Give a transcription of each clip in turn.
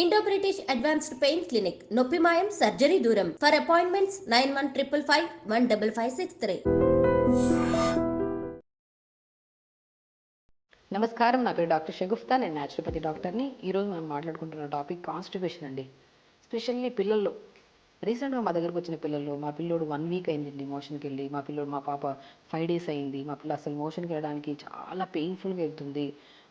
Indo British advanced pain clinic నొప్పి మాయం surgery దూరం ఫర్ అపాయింట్మెంట్స్ 9155515563. నమస్కారం, నా పేరు డాక్టర్ షగుఫ్తా. నేను న్యాచురోపతి డాక్టర్ని. ఈరోజు మనం మాట్లాడుకుంటున్న టాపిక్ కాన్స్టిపేషన్ అండి. స్పెషల్లీ పిల్లల్లో. రీసెంట్గా మా దగ్గరకు వచ్చిన పిల్లలు, మా పిల్లోడు 1 వీక్ అయిందండి మోషన్కి వెళ్ళి, మా పాప 5 డేస్ అయింది, మా పిల్ల అసలు మోషన్కి వెళ్ళడానికి చాలా పెయిన్ఫుల్గా వెళ్తుంది,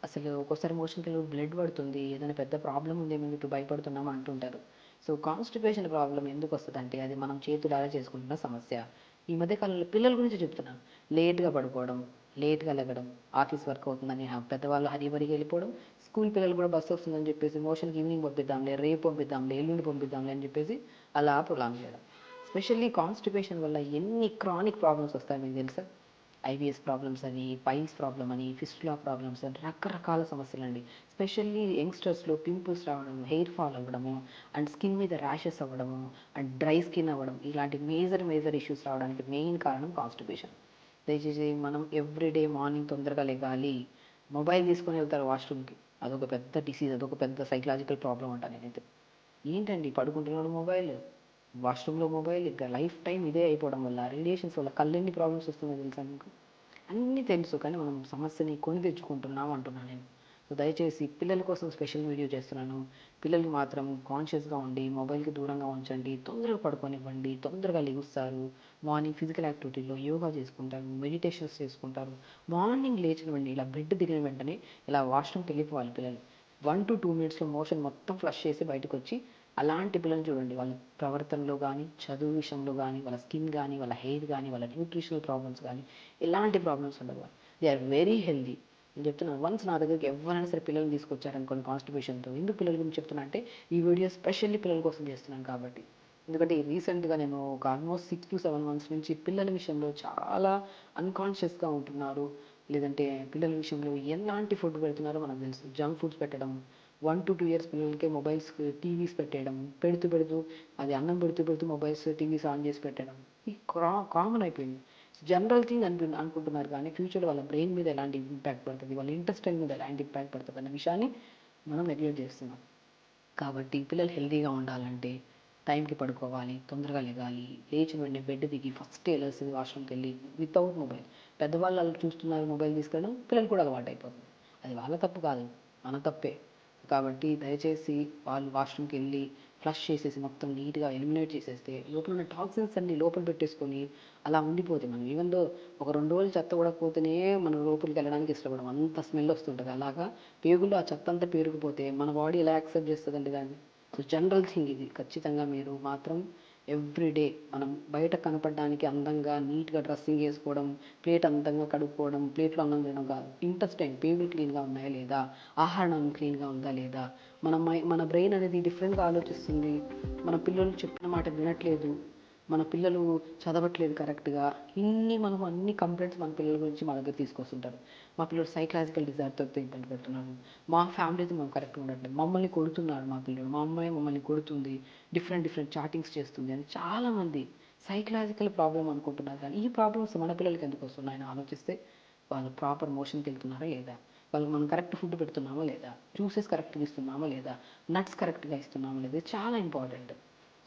అసలు ఒక్కోసారి మోషన్కి వెళ్ళి బ్లడ్ పడుతుంది, ఏదైనా పెద్ద ప్రాబ్లం ఉందేమో ఇప్పుడు భయపడుతున్నాము అంటుంటారు. సో కాన్స్టిపేషన్ ప్రాబ్లం ఎందుకు వస్తుంది అంటే అది మనం చేతులారా చేసుకుంటున్న సమస్య. ఈ మధ్యకాలంలో పిల్లల గురించి చెప్తున్నాను. లేట్గా పడుకోవడం, లేట్గా లెగడం, ఆఫీస్ వర్క్ అవుతుందని పెద్దవాళ్ళు హరీబరీగా వెళ్ళిపోవడం, స్కూల్ పిల్లలు కూడా బస్సు వస్తుందని చెప్పేసి మోషన్కి ఈవినింగ్ పంపిద్దాంలే, రేపు పంపిద్దాంలే, ఎల్లుండి పంపిద్దాంలే అని చెప్పేసి అలా ప్రొలాంగ్ చేయడం. స్పెషల్లీ కాన్స్టిపేషన్ వల్ల ఎన్ని క్రానిక్ ప్రాబ్లమ్స్ వస్తాయి మీకు తెలుసా? ఐబిఎస్ ప్రాబ్లమ్స్ అని, పైల్స్ ప్రాబ్లమ్ అని, ఫిస్టులా ప్రాబ్లమ్స్ అని, రకరకాల సమస్యలు అండి. స్పెషల్లీ యంగ్స్టర్స్లో పింపుల్స్ రావడం, హెయిర్ ఫాల్ అవ్వడము, అండ్ స్కిన్ మీద ర్యాషెస్ అవ్వడము, అండ్ డ్రై స్కిన్ అవ్వడం, ఇలాంటి మేజర్ ఇష్యూస్ రావడానికి మెయిన్ కారణం కాన్స్టిపేషన్. దయచేసి మనం ఎవ్రీడే మార్నింగ్ తొందరగా లెగాలి. మొబైల్ తీసుకొని వెళ్తారు వాష్రూమ్కి, అదొక పెద్ద డిసీజ్, అదొక పెద్ద సైకలాజికల్ ప్రాబ్లం అంటాను నేనైతే. ఏంటండి పడుకుంటున్నాడు మొబైల్, వాష్రూమ్లో మొబైల్, ఇంకా లైఫ్ టైం ఇదే అయిపోవడం వల్ల, రేడియేషన్స్ వల్ల కళ్ళెన్ని ప్రాబ్లమ్స్ వస్తున్నాయో తెలుసా మీకు? అన్నీ తెలుసు కానీ మనం సమస్యని కొని తెచ్చుకుంటున్నాం అంటున్నాను నేను. సో దయచేసి పిల్లల కోసం స్పెషల్ వీడియో చేస్తున్నాను. పిల్లలు మాత్రం కాన్షియస్గా ఉండి మొబైల్కి దూరంగా ఉంచండి, తొందరగా పడుకోనివ్వండి, తొందరగా లెగుస్తారు, మార్నింగ్ ఫిజికల్ యాక్టివిటీలో యోగా చేసుకుంటారు, మెడిటేషన్స్ చేసుకుంటారు. మార్నింగ్ లేచినవండి ఇలా బెడ్ దిగిన వెంటనే ఇలా వాష్రూమ్కి వెళ్ళిపోవాలి పిల్లలు. 1 to 2 minutesలో మోషన్ మొత్తం ఫ్లష్ చేసి బయటకు వచ్చి, అలాంటి పిల్లలు చూడండి, వాళ్ళ ప్రవర్తనలో కానీ, చదువు విషయంలో కానీ, వాళ్ళ స్కిన్ కానీ, వాళ్ళ హెయిర్ కానీ, వాళ్ళ న్యూట్రిషనల్ ప్రాబ్లమ్స్ కానీ ఎలాంటి ప్రాబ్లమ్స్ ఉండవు. They are very healthy. నేను చెప్తున్నాను, వన్స్ నా దగ్గరికి ఎవరైనా సరే పిల్లల్ని తీసుకొచ్చారనుకోండి కాన్స్టిపేషన్తో, ఎందుకు పిల్లల గురించి చెప్తున్నా అంటే ఈ వీడియో స్పెషల్లీ పిల్లల కోసం చేస్తున్నాను కాబట్టి. ఎందుకంటే రీసెంట్గా నేను ఒక ఆల్మోస్ట్ 6 to 7 months నుంచి పిల్లల విషయంలో చాలా అన్కాన్షియస్గా ఉంటున్నారు. లేదంటే పిల్లల విషయంలో ఎలాంటి ఫుడ్ పెడుతున్నారో మనకు తెలుసు. జంక్ ఫుడ్స్ పెట్టడం, 1 to 2 years పిల్లలకే మొబైల్స్, టీవీస్ పెట్టేయడం, పెడుతూ అది అన్నం పెడుతూ మొబైల్స్, టీవీస్ ఆన్ చేసి పెట్టడం, ఈ కామన్ అయిపోయింది. జనరల్ థింగ్ అనుకుంటున్నారు కానీ ఫ్యూచర్లో వాళ్ళ బ్రెయిన్ మీద ఎలాంటి ఇంపాక్ట్ పడుతుంది, వాళ్ళ ఇంటెస్టైన్ మీద ఎలాంటి ఇంపాక్ట్ పడుతుంది అన్న విషయాన్ని మనం నెగ్లెక్ట్ చేస్తున్నాం. కాబట్టి పిల్లలు హెల్తీగా ఉండాలంటే టైంకి పడుకోవాలి, తొందరగా లెగాలి, లేచిన వెంటనే బెడ్ దిగి ఫస్ట్ వెళ్ళాల్సింది వాష్రూమ్కి వెళ్ళి వితౌట్ మొబైల్. పెద్దవాళ్ళు వాళ్ళు చూస్తున్నారు మొబైల్ తీసుకెళ్ళడం, పిల్లలు కూడా అలవాటు అయిపోతుంది. అది వాళ్ళ తప్పు కాదు, మన తప్పే. కాబట్టి దయచేసి వాళ్ళు వాష్రూమ్కి వెళ్ళి ఫ్లష్ చేసేసి మొత్తం నీట్గా ఎలిమినేట్ చేసేస్తే లోపల ఉన్న టాక్సిన్స్ అన్ని లోపల పెట్టేసుకొని అలా ఉండిపోతే, మనం ఈవెన్ దో ఒక 2 రోజులు చెత్త పడకపోతేనే మనం లోపలికి వెళ్ళడానికి ఇష్టపడం, అంత స్మెల్ వస్తుంటుంది. అలాగా పేగుల్లో ఆ చెత్త అంతా పేరుకుపోతే మన బాడీ ఎలా యాక్సెప్ట్ చేస్తుందండి దాన్ని? సో జనరల్ థింగ్ ఇది. ఖచ్చితంగా మీరు మాత్రం ఎవ్రీడే మనం బయట కనపడడానికి అందంగా నీట్గా డ్రెస్సింగ్ వేసుకోవడం, ప్లేట్ అందంగా కడుక్కోవడం, ప్లేట్లో అన్నం తినడం కాదు. ఇంటెస్టైన్ పేగులు క్లీన్గా ఉన్నాయా లేదా, ఆహారం క్లీన్గా ఉందా లేదా, మన బ్రెయిన్ అనేది డిఫరెంట్గా ఆలోచిస్తుంది, మన పిల్లలు చెప్పిన మాట వినట్లేదు, మన పిల్లలు చదవట్లేదు కరెక్ట్గా, మనం అన్ని కంప్లైంట్స్ మన పిల్లల గురించి మా దగ్గర తీసుకొస్తుంటారు. మా పిల్లలు సైకలాజికల్ డిజార్డర్తో ఇబ్బంది పెడుతున్నారు, మా ఫ్యామిలీతో మేము కరెక్ట్గా ఉండట్లేదు, మమ్మల్ని కొడుతున్నారు మా పిల్లలు, మా అమ్మాయి మమ్మల్ని కొడుతుంది, డిఫరెంట్ చాటింగ్స్ చేస్తుంది అని చాలామంది సైకలాజికల్ ప్రాబ్లం అనుకుంటున్నారు. కానీ ఈ ప్రాబ్లమ్స్ మన పిల్లలకి ఎందుకు వస్తున్నాయని ఆలోచిస్తే, వాళ్ళు ప్రాపర్ మోషన్కి వెళ్తున్నారా లేదా, వాళ్ళకి మనం కరెక్ట్ ఫుడ్ పెడుతున్నామా లేదా, జ్యూసెస్ కరెక్ట్గా ఇస్తున్నామా లేదా, నట్స్ కరెక్ట్గా ఇస్తున్నామా లేదా, చాలా ఇంపార్టెంట్.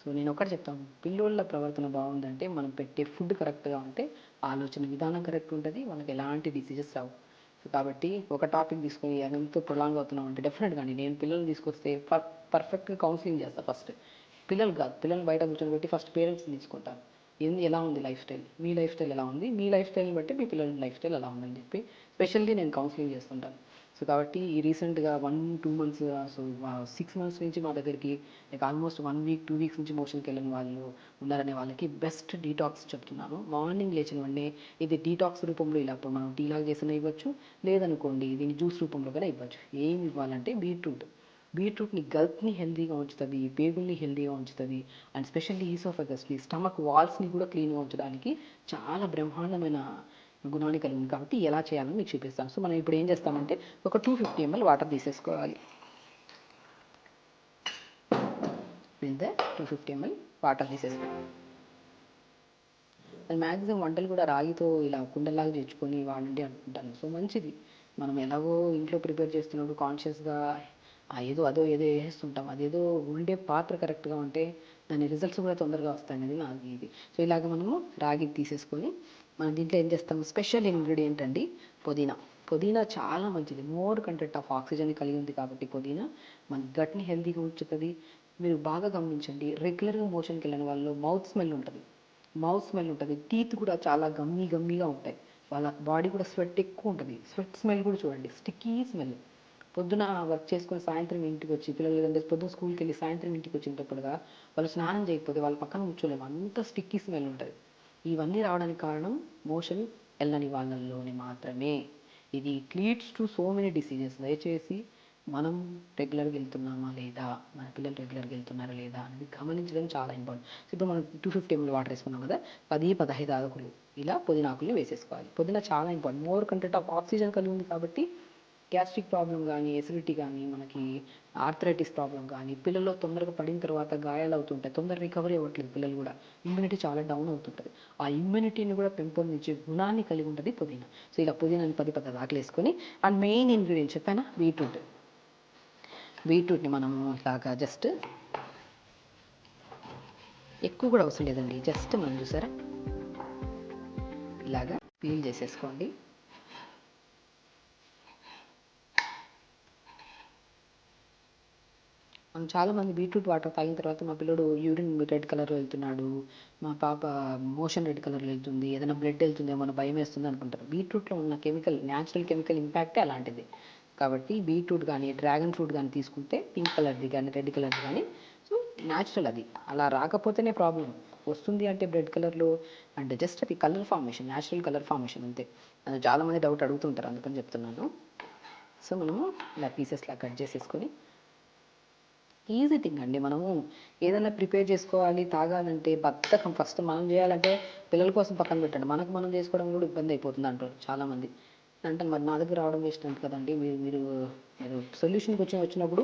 సో నేను ఒకటి చెప్తాను, పిల్లోళ్ళ ప్రవర్తన బాగుందంటే మనం పెట్టే ఫుడ్ కరెక్ట్గా ఉంటే, ఆలోచన విధానం కరెక్ట్ ఉంటుంది, వాళ్ళకి ఎలాంటి డిసీజెస్ రావు. సో కాబట్టి ఒక టాపిక్ తీసుకొని ఎంతో ప్రొలాంగ్ అవుతున్నాం అంటే డెఫినెట్గా అండి నేను పిల్లల్ని తీసుకొస్తే పర్ఫెక్ట్గా కౌన్సిలింగ్ చేస్తాను ఫస్ట్. పిల్లలు కాదు, పిల్లల్ని బయట కూర్చొని ఫస్ట్ పేరెంట్స్ని తీసుకుంటాను. ఎలా ఉంది లైఫ్ స్టైల్, మీ లైఫ్ స్టైల్ ఎలా ఉంది, మీ లైఫ్ స్టైల్ని బట్టి మీ పిల్లల లైఫ్ స్టైల్ ఎలా ఉందని చెప్పి స్పెషల్లీ నేను కౌన్సిలింగ్ చేస్తుంటాను. సో కాబట్టి ఈ రీసెంట్గా 1-2 months, సో 6 months నుంచి మా దగ్గరికి లైక్ ఆల్మోస్ట్ 1 week 2 weeks నుంచి మోషన్కి వెళ్ళిన వాళ్ళు ఉన్నారనే వాళ్ళకి బెస్ట్ డీటాక్స్ చెప్తున్నాను. మార్నింగ్ లేచిన వెంటనే ఇది డీటాక్స్ రూపంలో ఇలా మనం టీ లాగా చేసిన ఇవ్వచ్చు, లేదనుకోండి దీన్ని జ్యూస్ రూపంలో కూడా ఇవ్వచ్చు. ఏమి ఇవ్వాలంటే బీట్రూట్ని గల్ప్ని హెల్తీగా ఉంచుతుంది, పేగుల్ని హెల్తీగా ఉంచుతుంది, అండ్ స్పెషల్లీ ఈసోఫగస్ని, స్టమక్ వాల్స్ని కూడా క్లీన్గా ఉంచడానికి చాలా బ్రహ్మాండమైన గుణాన్ని కలిగింది. కాబట్టి ఎలా చేయాలని మీకు చూపిస్తాను. సో మనం ఇప్పుడు ఏం చేస్తామంటే ఒక 250 ml వాటర్ తీసేసుకోవాలి. ఇంతే 250 ml వాటర్ తీసేసుకోవాలి. అది మ్యాక్సిమం వంటలు కూడా రాగితో ఇలా కుండలాగా తెచ్చుకొని వాడండి అనుకుంటాను. సో మంచిది, మనం ఎలాగో ఇంట్లో ప్రిపేర్ చేస్తున్నప్పుడు కాన్షియస్గా ఏదో అదో ఏదో వేసేస్తుంటాం. అదేదో ఉండే పాత్ర కరెక్ట్గా ఉంటే దాని రిజల్ట్స్ కూడా తొందరగా వస్తాయనేది నాకు ఇది. సో ఇలాగ మనము రాగి తీసేసుకొని మనం దీంట్లో ఏం చేస్తాము, స్పెషల్ ఇంగ్రీడియంట్ అండి పుదీనా. పుదీనా చాలా మంచిది, మోర్ కంటెంట్ ఆఫ్ ఆక్సిజన్ కలిగి ఉంది కాబట్టి పుదీనా మన గట్ని హెల్తీగా ఉంచుతుంది. మీరు బాగా గమనించండి, రెగ్యులర్గా మోషన్కి వెళ్ళిన వాళ్ళు మౌత్ స్మెల్ ఉంటుంది, టీత్ కూడా చాలా గమ్మీగా ఉంటాయి, వాళ్ళ బాడీ కూడా స్వెట్ ఎక్కువ ఉంటుంది. స్వెట్ స్మెల్ కూడా చూడండి, స్టిక్కీ స్మెల్. పొద్దున వర్క్ చేసుకొని సాయంత్రం ఇంటికి వచ్చి పిల్లలు లేదంటే పొద్దున స్కూల్కి వెళ్ళి సాయంత్రం ఇంటికి వచ్చేటప్పుడుగా వాళ్ళు స్నానం చేయకపోతే వాళ్ళ పక్కన కూర్చోలేము, అంత స్టిక్కీ స్మెల్ ఉంటుంది. ఇవన్నీ రావడానికి కారణం మోషన్ వెళ్ళని వాళ్ళల్లోనే మాత్రమే. ఇది it leads to so many diseases. దయచేసి మనం రెగ్యులర్గా వెళ్తున్నామా లేదా, మన పిల్లలు రెగ్యులర్గా వెళ్తున్నారా లేదా అనేది గమనించడం చాలా ఇంపార్టెంట్. ఇప్పుడు మనం 250 ml వాటర్ వేసుకున్నాం కదా, 10-15 ఆకులు ఇలా పుదీనాకులు వేసేసుకోవాలి. పుదీనా చాలా important, more content of oxygen కలిగి ఉంది కాబట్టి గ్యాస్ట్రిక్ ప్రాబ్లం కానీ, ఎసిడిటీ కానీ, మనకి ఆర్థరైటిస్ ప్రాబ్లం కానీ, పిల్లల్లో తొందరగా పడిన తర్వాత గాయాలు అవుతుంటాయి, తొందర రికవరీ అవ్వట్లేదు పిల్లలు కూడా, ఇమ్యూనిటీ చాలా డౌన్ అవుతుంటుంది. ఆ ఇమ్యూనిటీని కూడా పెంపొందించే గుణాన్ని కలిగి ఉంటుంది పుదీనా. సో ఇలా పుదీనాని 10-15 ఆకులు వేసుకొని, అండ్ మెయిన్ ఇంగ్రీడియంట్ చెప్పానా, బీట్రూట్ని మనము ఇలాగా జస్ట్ ఎక్కువ కూడా అవసరం లేదండి, జస్ట్ మనం చూసారా ఇలాగా పీల్ చేసేసుకోండి. మనం చాలామంది బీట్రూట్ వాటర్ తాగిన తర్వాత మా పిల్లడు యూరిన్ రెడ్ కలర్లో వెళ్తున్నాడు, మా పాప మోషన్ రెడ్ కలర్లో వెళ్తుంది, ఏదైనా బ్లడ్ వెళ్తుందేమో అని భయం వేస్తుంది అనుకుంటారు. బీట్రూట్లో ఉన్న న్యాచురల్ కెమికల్ ఇంపాక్టే అలాంటిది. కాబట్టి బీట్రూట్ కానీ, డ్రాగన్ ఫ్రూట్ కానీ తీసుకుంటే పింక్ కలర్ది కానీ, రెడ్ కలర్ది కానీ, సో న్యాచురల్ అది. అలా రాకపోతేనే ప్రాబ్లం, వస్తుంది అంటే బ్లడ్ కలర్లో అంటే జస్ట్ అది colour formation, natural colour formation అంతే. చాలామంది డౌట్ అడుగుతుంటారు, అందుకని చెప్తున్నాను. సో మనము ఇలా పీసెస్లా కట్ చేసేసుకొని, ఈజీ థింగ్ అండి. మనము ఏదైనా ప్రిపేర్ చేసుకోవాలి తాగాలంటే బద్ధకం, ఫస్ట్ మనం చేయాలంటే పిల్లల కోసం పక్కన పెట్టండి, మనకు మనం చేసుకోవడం కూడా ఇబ్బంది అయిపోతుంది అంటారు చాలామంది. అంటే మరి నా దగ్గర రావడం వేస్ట్ అంట కదండి. మీరు సొల్యూషన్కి వచ్చినప్పుడు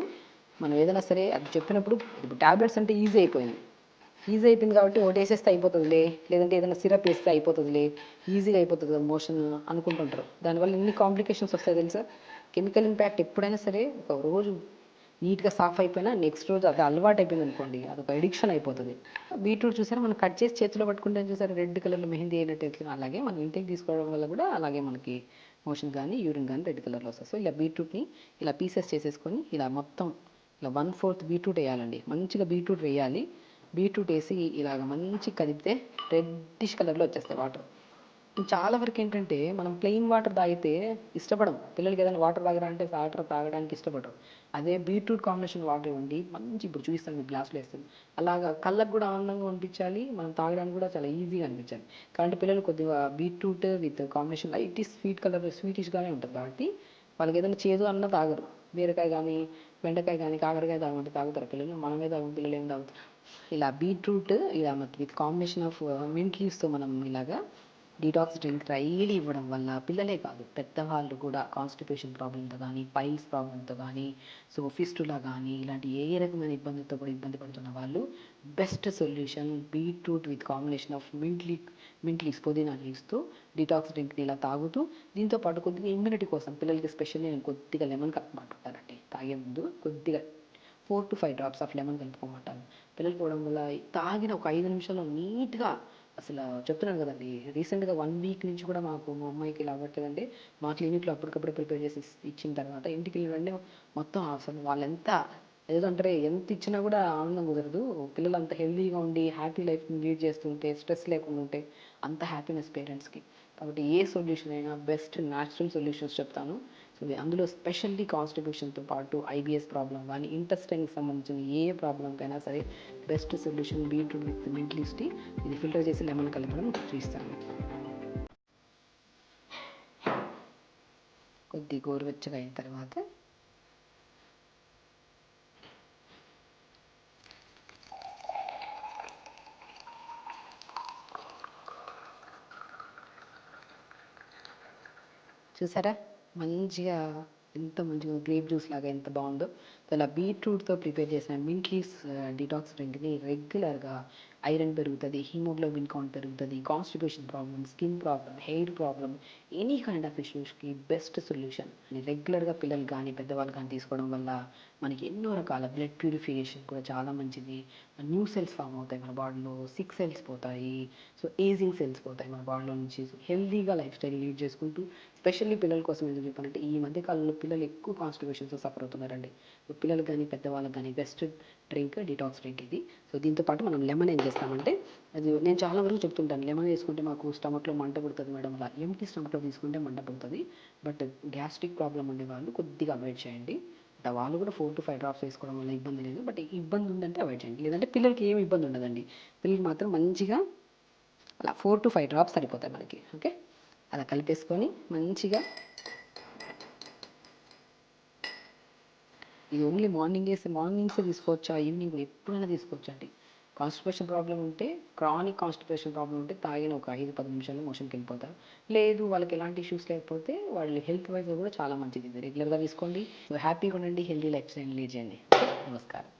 మనం ఏదైనా సరే అది చెప్పినప్పుడు, ఇప్పుడు ట్యాబ్లెట్స్ అంటే ఈజీ అయిపోయింది కాబట్టి ఒకటి వేసేస్తే అయిపోతుందిలే, లేదంటే ఏదైనా సిరప్ వేస్తే అయిపోతుందిలే, ఈజీగా అయిపోతుంది కదా మోషన్ అనుకుంటుంటారు. దానివల్ల ఎన్ని కాంప్లికేషన్స్ వస్తాయి తెలుసా. కెమికల్ ఇంపాక్ట్ ఎప్పుడైనా సరే, ఒక రోజు నీట్గా సాఫ్ అయిపోయినా నెక్స్ట్ రోజు అది అలవాటు అయిపోయింది అనుకోండి, అదొక ఎడిక్షన్ అయిపోతుంది. బీట్రూట్ చూసారా, మనం కట్ చేసి చేతిలో పట్టుకుంటే చూసారా రెడ్ కలర్లో మెహందీ అయినట్టు, అలాగే మనం ఇంటికి తీసుకోవడం వల్ల కూడా అలాగే మనకి మోషన్ కానీ యూరిన్ కానీ రెడ్ కలర్లో వస్తుంది. సో ఇలా బీట్రూట్ని ఇలా పీసెస్ చేసేసుకొని ఇలా మొత్తం ఇలా 1/4 బీట్రూట్ వేయాలండి, మంచిగా బీట్రూట్ వేయాలి. బీట్రూట్ వేసి ఇలాగ మంచి కదిపితే రెడ్డిష్ కలర్లో వచ్చేస్తాయి వాటర్. చాలా వరకు ఏంటంటే మనం ప్లెయిన్ వాటర్ తాగితే ఇష్టపడం, పిల్లలకి ఏదైనా వాటర్ తాగరా అంటే వాటర్ తాగడానికి ఇష్టపడరు. అదే బీట్రూట్ కాంబినేషన్ వాటర్ ఇవ్వండి, మంచి, ఇప్పుడు చూపిస్తాను మీకు గ్లాస్లో వేస్తుంది, అలాగా కళ్ళకు కూడా ఆనందంగా అనిపించాలి, మనం తాగడానికి కూడా చాలా ఈజీగా అనిపించాలి. కాబట్టి పిల్లలు కొద్దిగా beetroot with combination light sweet colour, స్వీటిష్గానే ఉంటుంది కాబట్టి వాళ్ళకి ఏదైనా చేదు అన్న తాగరు. బీరకాయ కానీ, బెండకాయ కానీ, కాకరకాయ తాగమంటే తాగుతారు పిల్లలు, మనమే తాగు, పిల్లలు ఏం తాగుతారు. ఇలా బీట్రూట్ ఇలా విత్ కాంబినేషన్ ఆఫ్ మింట్ లీవ్స్తో మనం ఇలాగా డీటాక్స్ డ్రింక్ డైలీ ఇవ్వడం వల్ల పిల్లలే కాదు పెద్దవాళ్ళు కూడా కాన్స్టిపేషన్ ప్రాబ్లంతో కానీ, పైల్స్ ప్రాబ్లంతో కానీ, సో ఫిస్టులా కానీ, ఇలాంటి ఏ రకమైన ఇబ్బందులతో కూడా ఇబ్బంది పడుతున్న వాళ్ళు best solution beetroot with combination of mint leaves, పుదీనా లీవ్స్తో డీటాక్స్ డ్రింక్ని ఇలా తాగుతూ, దీంతో పాటు కొద్దిగా ఇమ్యూనిటీ కోసం పిల్లలకి స్పెషల్లీ నేను కొద్దిగా లెమన్ కలుపుకుంటానండి తాగే ముందు, కొద్దిగా 4 to 5 drops ఆఫ్ లెమన్ కలుపుకోమంటాను. పిల్లలు పోవడం వల్ల తాగిన ఒక 5 నిమిషాల్లో నీట్గా, అసలు చెప్తున్నాను కదండి, రీసెంట్గా 1 వీక్ నుంచి కూడా మా అమ్మాయికి ఇలా అవ్వట్లేదండి. మా క్లినిక్లో అప్పటికప్పుడు ప్రిపేర్ చేసి ఇచ్చిన తర్వాత ఇంటికి వెళ్ళిన వెంటనే మొత్తం అసలు వాళ్ళు ఏదో అంటారే, ఎంత ఇచ్చినా కూడా ఆనందం కుదరదు. పిల్లలు అంత హెల్తీగా ఉండి హ్యాపీ లైఫ్ని లీడ్ చేస్తుంటే, స్ట్రెస్ లేకుండా ఉంటే అంత హ్యాపీనెస్ పేరెంట్స్కి. కాబట్టి ఏ సొల్యూషన్ అయినా బెస్ట్ న్యాచురల్ సొల్యూషన్స్ చెప్తాను. సో అందులో స్పెషల్లీ కాన్స్టిపేషన్తో పాటు ఐబిఎస్ ప్రాబ్లం కానీ, ఇంటెస్టైన్కి సంబంధించిన ఏ ప్రాబ్లంకైనా సరే best solution beetroot with mint leaves tea. ఇది ఫిల్టర్ చేసి లెమన్ కలపడం చూస్తాను. కొద్ది గోరువెచ్చగా అయిన తర్వాత చూసారా మంచిగా, ఎంత మంచిగా గ్రేప్ జ్యూస్ లాగా ఎంత బాగుందో. అలా బీట్రూట్తో ప్రిపేర్ చేసిన మింట్ లీవ్స్ డీటాక్స్ డ్రింక్ని రెగ్యులర్గా ఐరన్ పెరుగుతుంది, హీమోగ్లోబిన్ కౌంట్ పెరుగుతుంది, constipation problem, skin problem, hair problem, any kind of ఇష్యూస్కి బెస్ట్ సొల్యూషన్. రెగ్యులర్గా పిల్లలు కానీ పెద్దవాళ్ళు కానీ తీసుకోవడం వల్ల మనకి ఎన్నో రకాల బ్లడ్ ప్యూరిఫికేషన్ కూడా చాలా మంచిది. న్యూ సెల్స్ ఫామ్ అవుతాయి మన బాడీలో, సిక్ సెల్స్ పోతాయి, సో ఏజింగ్ సెల్స్ పోతాయి మన బాడీలో నుంచి. హెల్తీగా లైఫ్ స్టైల్ లీడ్ చేసుకుంటూ, స్పెషల్లీ పిల్లల కోసం ఎందుకు చెప్పాలంటే ఈ మధ్య కాలంలో పిల్లలు ఎక్కువ కాన్స్టిపేషన్తో సఫర్ అవుతున్నారండి. సో పిల్లలకు కానీ పెద్దవాళ్ళకి కానీ బెస్ట్ డ్రింక్ డిటాక్స్ డ్రింక్ ఇది. సో దీంతో పాటు మనం లెమన్ ఏం చేస్తామంటే, అది నేను చాలా వరకు చెప్తుంటాను, లెమన్ వేసుకుంటే మాకు స్టమక్లో మంట పుడుతుంది మేడం, అలా ఎంటీ స్టమక్లో తీసుకుంటే మంట పుడుతుంది. బట్ గ్యాస్ట్రిక్ ప్రాబ్లం ఉండే వాళ్ళు కొద్దిగా అవాయిడ్ చేయండి. వాళ్ళు కూడా 4 to 5 డ్రాప్స్ వేసుకోవడం వల్ల ఇబ్బంది లేదు. బట్ ఇబ్బంది ఉందంటే అవాయిడ్ చేయండి. లేదంటే పిల్లలకి ఏమి ఇబ్బంది ఉండదండి. పిల్లలకి మాత్రం మంచిగా అలా 4 to 5 డ్రాప్స్ సరిపోతాయి మనకి. ఓకే, అలా కలిపేసుకొని మంచిగా, ఇది ఓన్లీ మార్నింగ్సే తీసుకోవచ్చా, ఈవినింగ్ ఎప్పుడైనా తీసుకోవచ్చు అండి. కాన్స్టిపేషన్ ప్రాబ్లం ఉంటే, క్రానిక్ కాన్స్టిపేషన్ ప్రాబ్లం ఉంటే తాగిన ఒక 5-10 నిమిషాల్లో మోషన్కి వెళ్ళిపోతారు. లేదు వాళ్ళకి ఎలాంటి ఇష్యూస్ లేకపోతే వాళ్ళు హెల్త్ వైజ్గా కూడా చాలా మంచిది. ఇది రెగ్యులర్గా తీసుకోండి. సో హ్యాపీగా ఉండండి, హెల్తీ లైఫ్ స్టైల్ లీడ్ చేయండి. నమస్కారం.